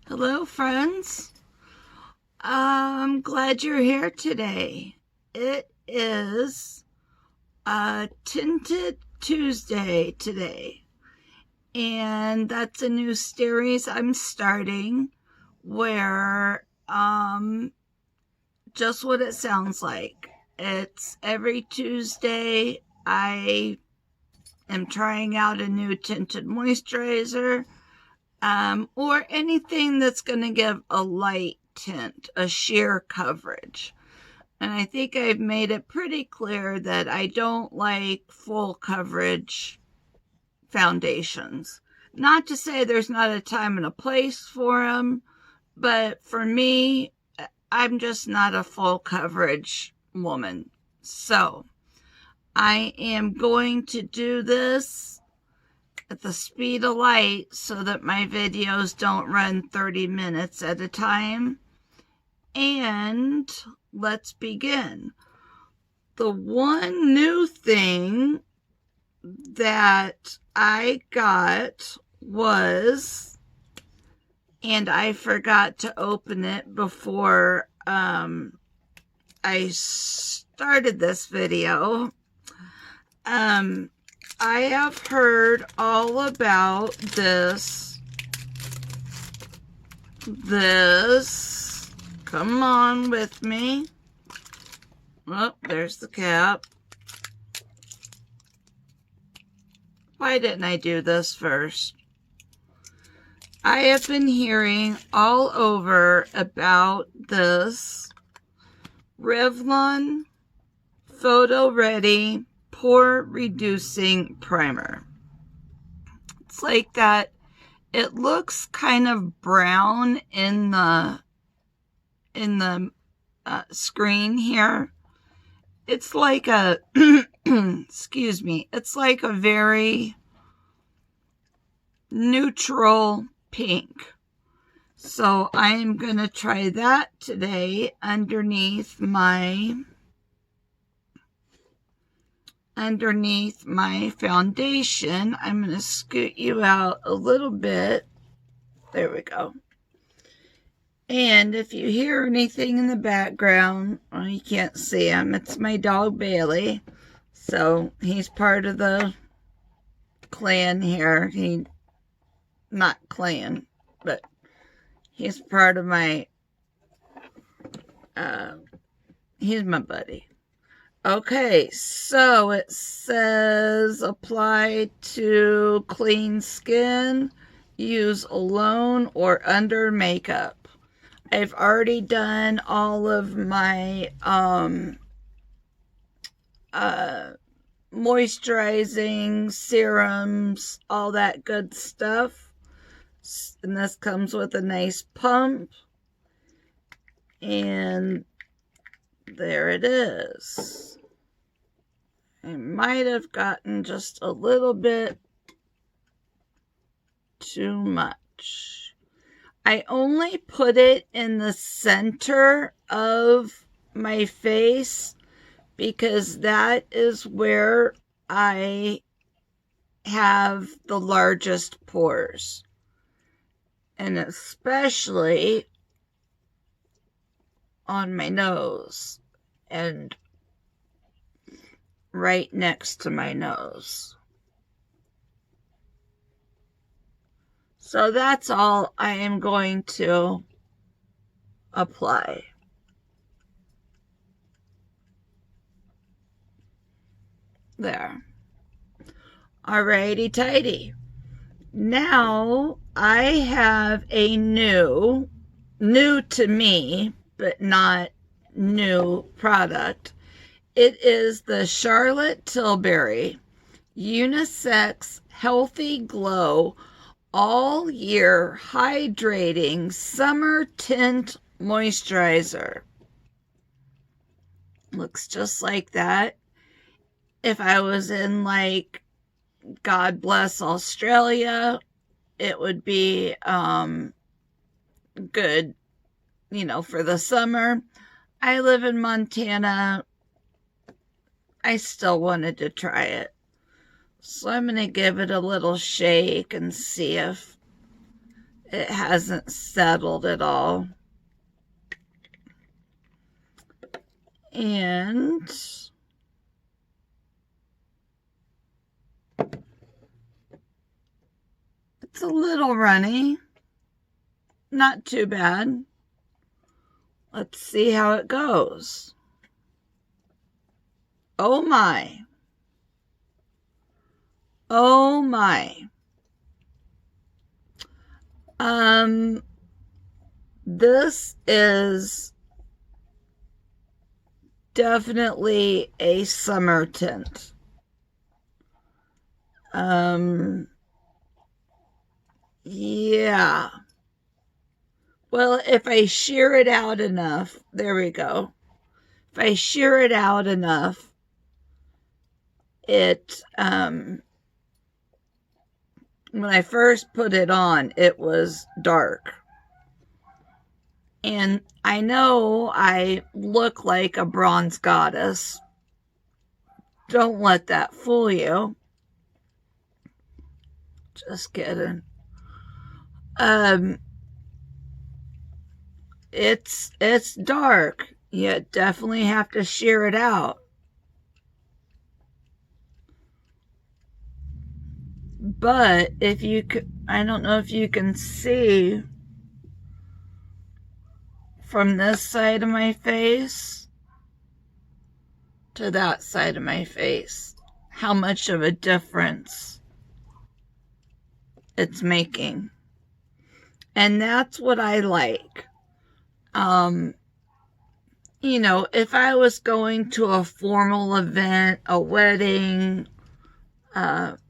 Hello, friends. I'm glad you're here today. It is Tinted Tuesday today, and that's a new series I'm starting where just what it sounds like. It's every Tuesday. I am trying out a new tinted moisturizer. Or anything that's going to give a light tint, a sheer coverage. And I think I've made it pretty clear that I don't like full coverage foundations. Not to say there's not a time and a place for them, but for me, I'm just not a full coverage woman. So I am going to do this at the speed of light so that my videos don't run 30 minutes at a time. And let's begin. The one new thing that I got was, and I forgot to open it before I started this video. I have heard all about this, come on with me. Oh, there's the cap. Why didn't I do this first? I have been hearing all over about this Revlon Photoready Pore Reducing Primer. It's like that. It looks kind of brown in the screen here. It's like a excuse me. It's like a very neutral pink. So I am going to try that today underneath my foundation. I'm going to scoot you out a little bit. There we go. And if you hear anything in the background, well, you can't see him. It's my dog Bailey. So he's part of the clan here. Not clan, but he's part of my, he's my buddy. Okay, so it says apply to clean skin, use alone or under makeup. I've already done all of my moisturizing serums, all that good stuff. And this comes with a nice pump. And there it is. I might have gotten just a little bit too much. I only put it in the center of my face because that is where I have the largest pores. And especially on my nose and right next to my nose. So that's all I am going to apply. There. Alrighty tidy. Now I have a new to me, but not new product. It is the Charlottte Tilbury Unisex Healthy Glow All Year Hydrating Summer Tint Moisturizer. Looks just like that. If I was in, like, God bless Australia, it would be good, for the summer. I live in Montana. I still wanted to try it. So I'm going to give it a little shake and see if it hasn't settled at all. And it's a little runny. Not too bad. Let's see how it goes. Oh my. Oh my. This is definitely a summer tint. Yeah. Well, if I shear it out enough, there we go. If I shear it out enough, it, when I first put it on, it was dark. And I know I look like a bronze goddess. Don't let that fool you. Just kidding. It's dark. You definitely have to shear it out. But if you could, I don't know if you can see from this side of my face to that side of my face how much of a difference it's making. And that's what I like. You know, if I was going to a formal event, a wedding,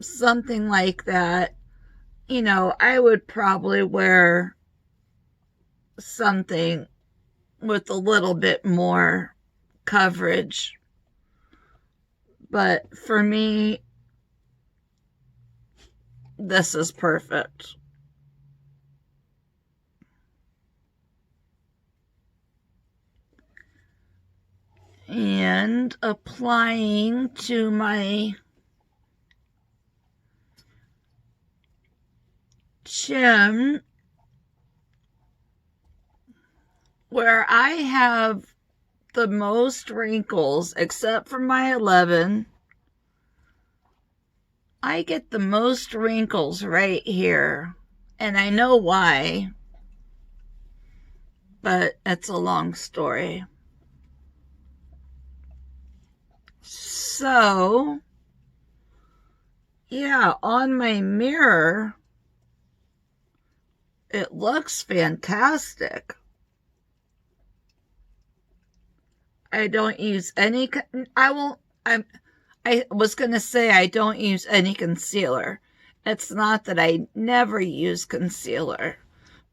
something like that, you know, I would probably wear something with a little bit more coverage. But for me, this is perfect. And applying to my chin, where I have the most wrinkles, except for my 11, I get the most wrinkles right here. And I know why, but it's a long story. So, yeah, on my mirror, it looks fantastic. I don't use any, I was going to say I don't use any concealer. It's not that I never use concealer,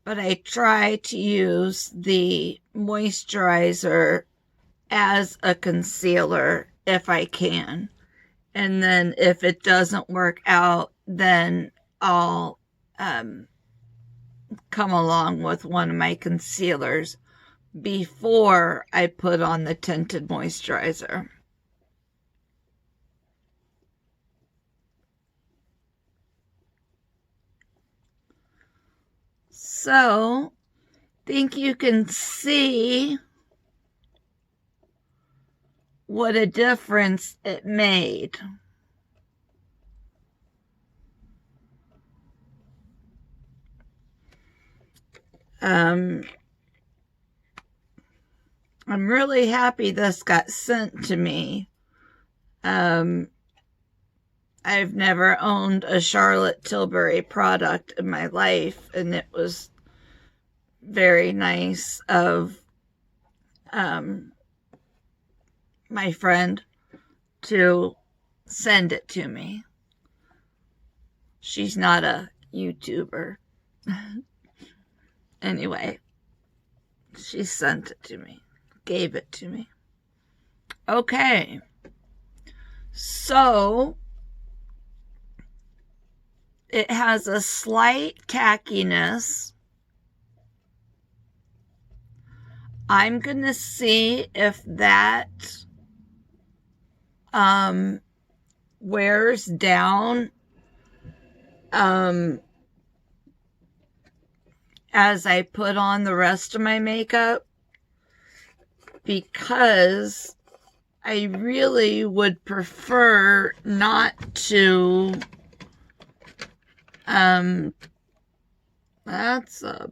but I try to use the moisturizer as a concealer if I can. And then if it doesn't work out, then I'll come along with one of my concealers before I put on the tinted moisturizer. So, think you can see what a difference it made. I'm really happy this got sent to me. I've never owned a Charlottte Tilbury product in my life, and it was very nice of my friend to send it to me. She's not a YouTuber. Anyway, she sent it to me, gave it to me. Okay, so it has a slight tackiness. I'm going to see if that wears down. as I put on the rest of my makeup, because I really would prefer not to, that's a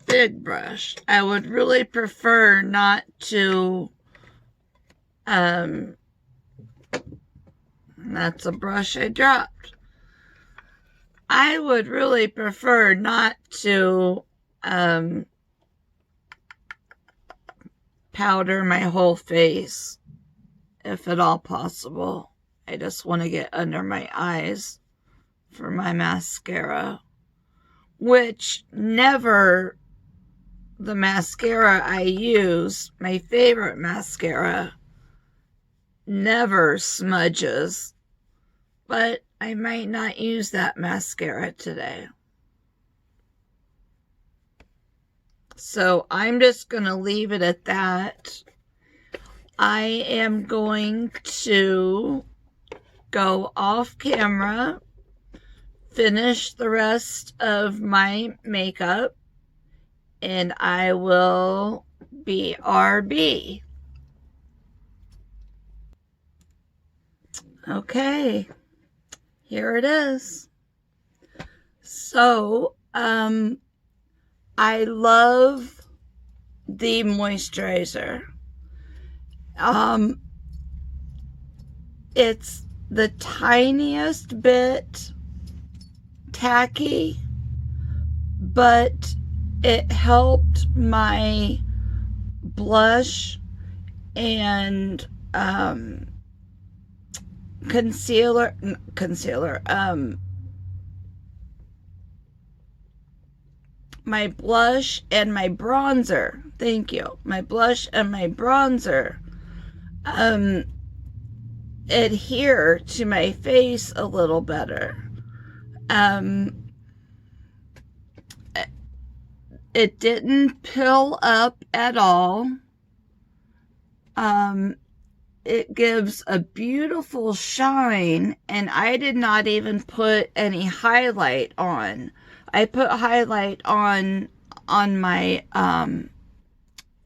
big brush. I would really prefer not to, that's a brush I dropped. I would really prefer not to, powder my whole face, if at all possible. I just want to get under my eyes for my mascara, which never, the mascara I use, my favorite mascara, never smudges, but I might not use that mascara today. So I'm just going to leave it at that. I am going to go off camera, finish the rest of my makeup, and I will be RB. Okay, here it is. So, I love the moisturizer. It's the tiniest bit tacky, but it helped my blush and concealer, my blush and my bronzer. Thank you. My blush and my bronzer adhere to my face a little better. It didn't pill up at all. It gives a beautiful shine, and I did not even put any highlight on. I put highlight on my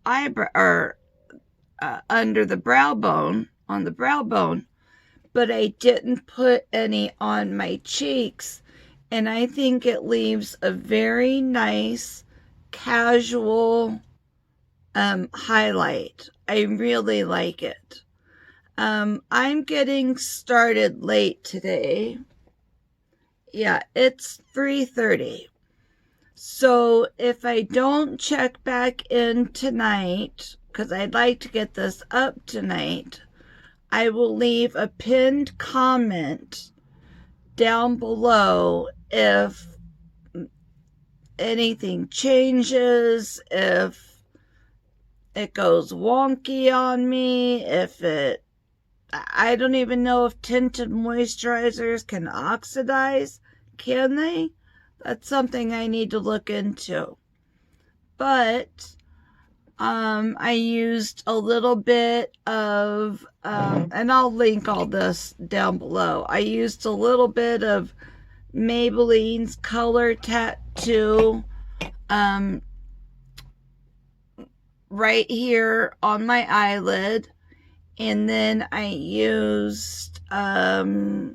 eyebrow, or under the brow bone, on the brow bone, but I didn't put any on my cheeks, and I think it leaves a very nice casual highlight. I really like it. I'm getting started late today. Yeah, it's 3:30. So if I don't check back in tonight, because I'd like to get this up tonight, I will leave a pinned comment down below if anything changes, if it goes wonky on me, I don't even know if tinted moisturizers can oxidize. Can they? That's something I need to look into. But I used a little bit of, and I'll link all this down below. I used a little bit of Maybelline's Color Tattoo right here on my eyelid. And then I used, I'll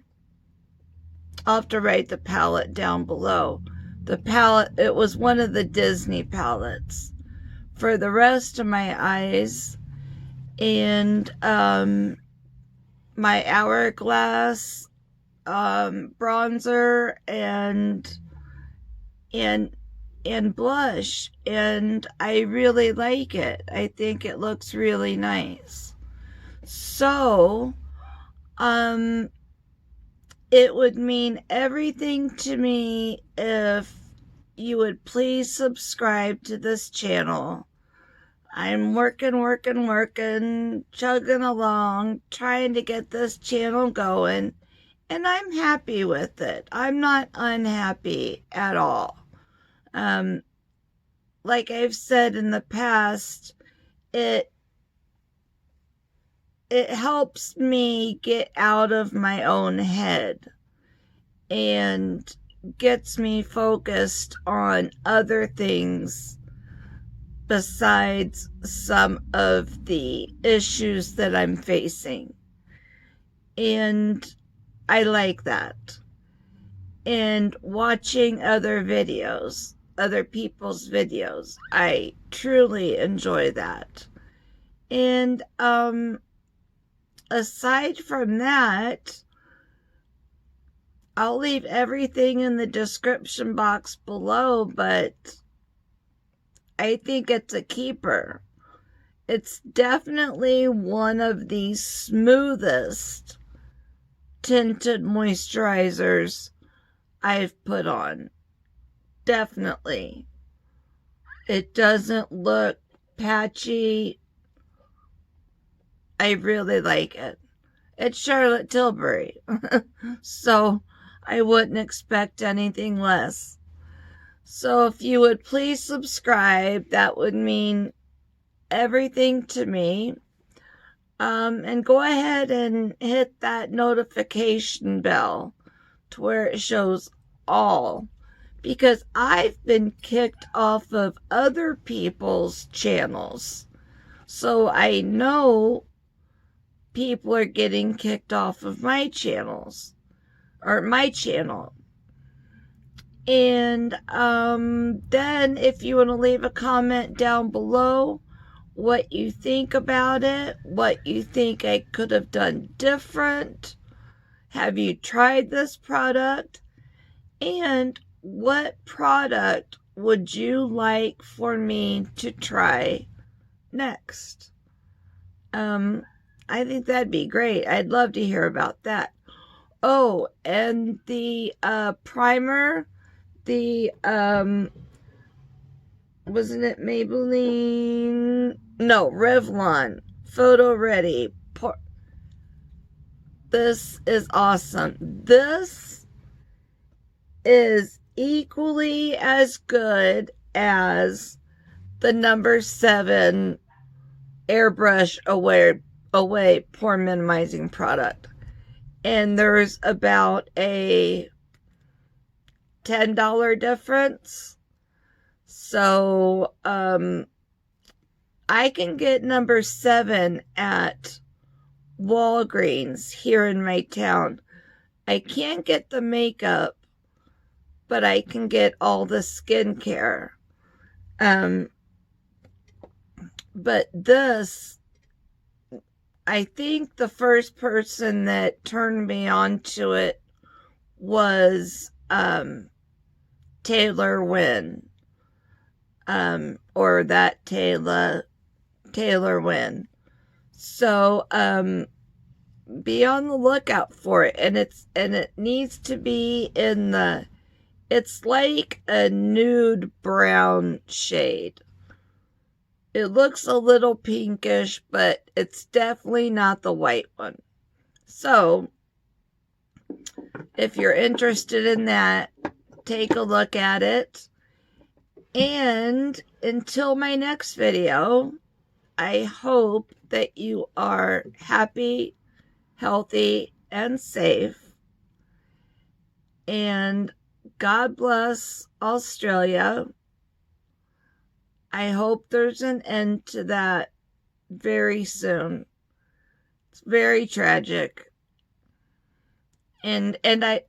have to write the palette down below. The palette, it was one of the Disney palettes for the rest of my eyes. And my Hourglass bronzer and blush. And I really like it. I think it looks really nice. So, it would mean everything to me if you would please subscribe to this channel. I'm working, chugging along, trying to get this channel going, and I'm happy with it. I'm not unhappy at all. Like I've said in the past, it helps me get out of my own head and gets me focused on other things besides some of the issues that I'm facing. And I like that. And watching other videos, other people's videos, I truly enjoy that. And aside from that, I'll leave everything in the description box below, but I think it's a keeper. It's definitely one of the smoothest tinted moisturizers I've put on. Definitely. It doesn't look patchy. I really like it. It's Charlotte Tilbury, so I wouldn't expect anything less. So if you would please subscribe, that would mean everything to me. And go ahead and hit that notification bell to where it shows all, because I've been kicked off of other people's channels. So I know people are getting kicked off of my channels, or my channel. And then if you want to leave a comment down below what you think about it, what you think I could have done different, have you tried this product, and what product would you like for me to try next? I think that'd be great. I'd love to hear about that. Oh, and the primer, the wasn't it Maybelline? No, Revlon Photoready. This is awesome. This is equally as good as the number 7 airbrush away pore minimizing product. And there's about a $10 difference. So I can get number 7 at Walgreens here in my town. I can't get the makeup, but I can get all the skincare. But this, I think the first person that turned me on to it was Taylor Wynn. Or that Taylor Wynn. So be on the lookout for it. And it needs to be in the, it's like a nude brown shade. It looks a little pinkish, but it's definitely not the white one. So if you're interested in that, take a look at it. And until my next video, I hope that you are happy, healthy, and safe. And God bless Australia. I hope there's an end to that very soon. It's very tragic. And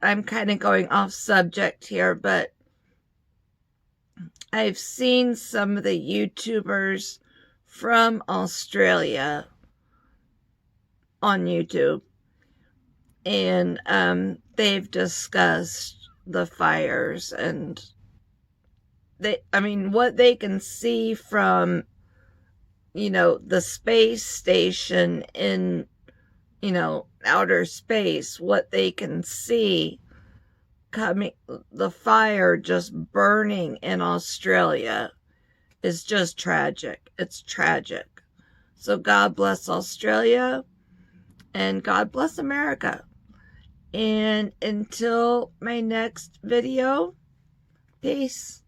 I'm kind of going off subject here, but I've seen some of the YouTubers from Australia on YouTube, and they've discussed the fires, and what they can see from, the space station in, outer space, what they can see coming, the fire just burning in Australia is just tragic. It's tragic. So God bless Australia, and God bless America. And until my next video, peace.